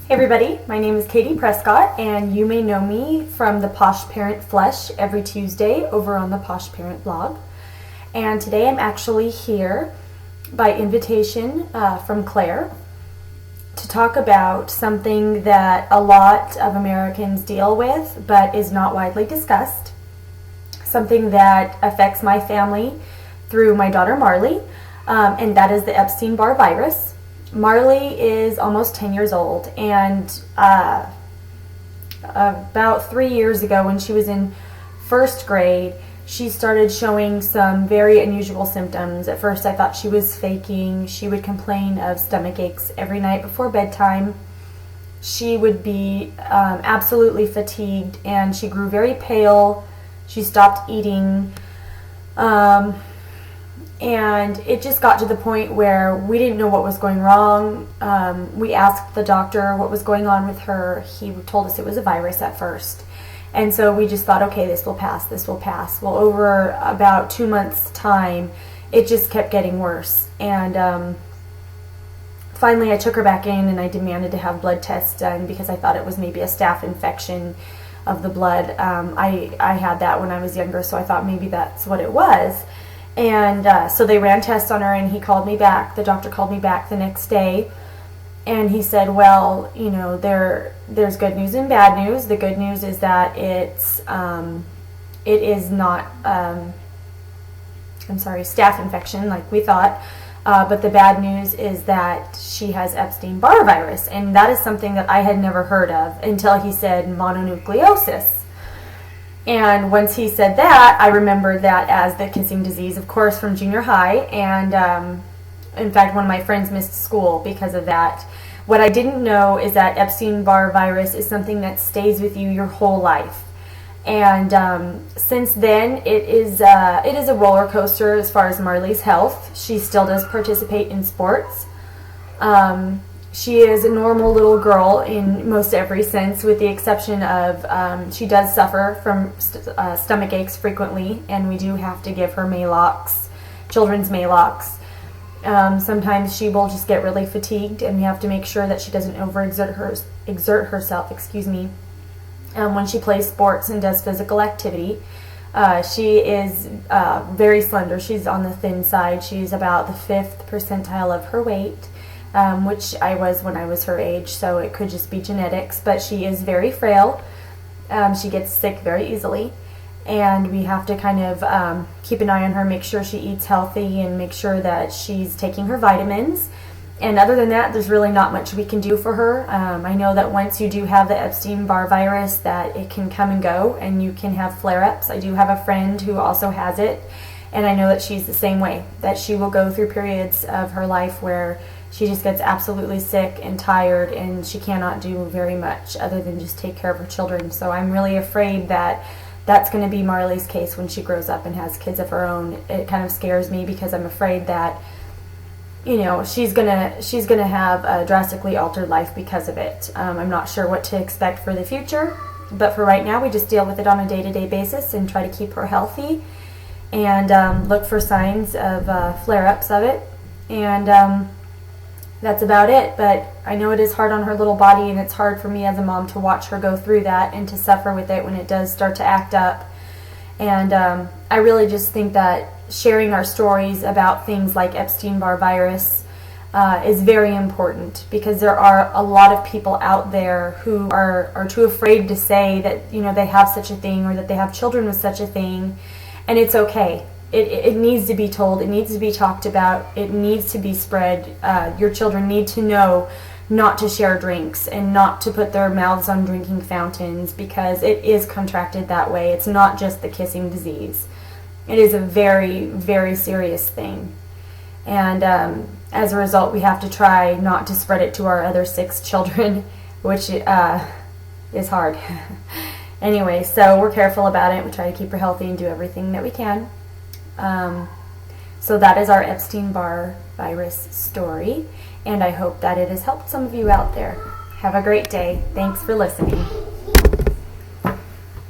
Hey everybody, my name is Katie Prescott, and you may know me from the Posh Parent Flesh every Tuesday over on the Posh Parent blog. And today I'm actually here by invitation from Claire to talk about something that a lot of Americans deal with but is not widely discussed. Something that affects my family through my daughter Marley, and that is the Epstein Barr virus. Marley is almost 10 years old, and about 3 years ago when she was in first grade, she started showing some very unusual symptoms. At first I thought she was faking. She would complain of stomach aches every night before bedtime. She would be absolutely fatigued, and she grew very pale. She stopped eating. And it just got to the point where we didn't know what was going wrong. We asked the doctor what was going on with her. He told us it was a virus at first. And so we just thought, okay, this will pass, this will pass. Well, over about 2 months' time, it just kept getting worse. And finally I took her back in and I demanded to have blood tests done because I thought it was maybe a staph infection of the blood. I had that when I was younger, so I thought maybe that's what it was. And so they ran tests on her, and he called me back. The doctor called me back the next day, and he said, well, you know, there's good news and bad news. The good news is that it is not, staph infection like we thought. But the bad news is that she has Epstein Barr virus, and that is something that I had never heard of until he said mononucleosis. And once he said that, I remembered that as the kissing disease, of course, from junior high. And in fact, one of my friends missed school because of that. What I didn't know is that Epstein Barr virus is something that stays with you your whole life. And since then, it is a roller coaster as far as Marley's health. She still does participate in sports. She is a normal little girl in most every sense, with the exception of she does suffer from stomach aches frequently, and we do have to give her Maalox, children's Maalox. Sometimes she will just get really fatigued, and we have to make sure that she doesn't exert herself. When she plays sports and does physical activity. She is very slender. She's on the thin side. She's about the 5th percentile of her weight. Which I was when I was her age, so it could just be genetics, but she is very frail. She gets sick very easily, and we have to kind of keep an eye on her, make sure she eats healthy, and make sure that she's taking her vitamins. And other than that, there's really not much we can do for her. I know that once you do have the Epstein Barr virus, that it can come and go, and you can have flare-ups. I do have a friend who also has it, and I know that she's the same way, that she will go through periods of her life where she just gets absolutely sick and tired, and she cannot do very much other than just take care of her children. So I'm really afraid that that's going to be Marley's case when she grows up and has kids of her own. It kind of scares me because I'm afraid that, you know, she's gonna have a drastically altered life because of it. I'm not sure what to expect for the future, but for right now we just deal with it on a day-to-day basis and try to keep her healthy and look for signs of flare-ups of it. And that's about it, but I know it is hard on her little body, and it's hard for me as a mom to watch her go through that and to suffer with it when it does start to act up. And I really just think that sharing our stories about things like Epstein Barr virus is very important, because there are a lot of people out there who are too afraid to say that, you know, they have such a thing or that they have children with such a thing, and it's okay. It needs to be told. It needs to be talked about. It needs to be spread. Your children need to know not to share drinks and not to put their mouths on drinking fountains, because it is contracted that way. It's not just the kissing disease. It is a very, very serious thing. And as a result, we have to try not to spread it to our other 6 children, which is hard. Anyway, so we're careful about it. We try to keep her healthy and do everything that we can. So that is our Epstein Barr virus story, and I hope that it has helped some of you out there. Have a great day. Thanks for listening.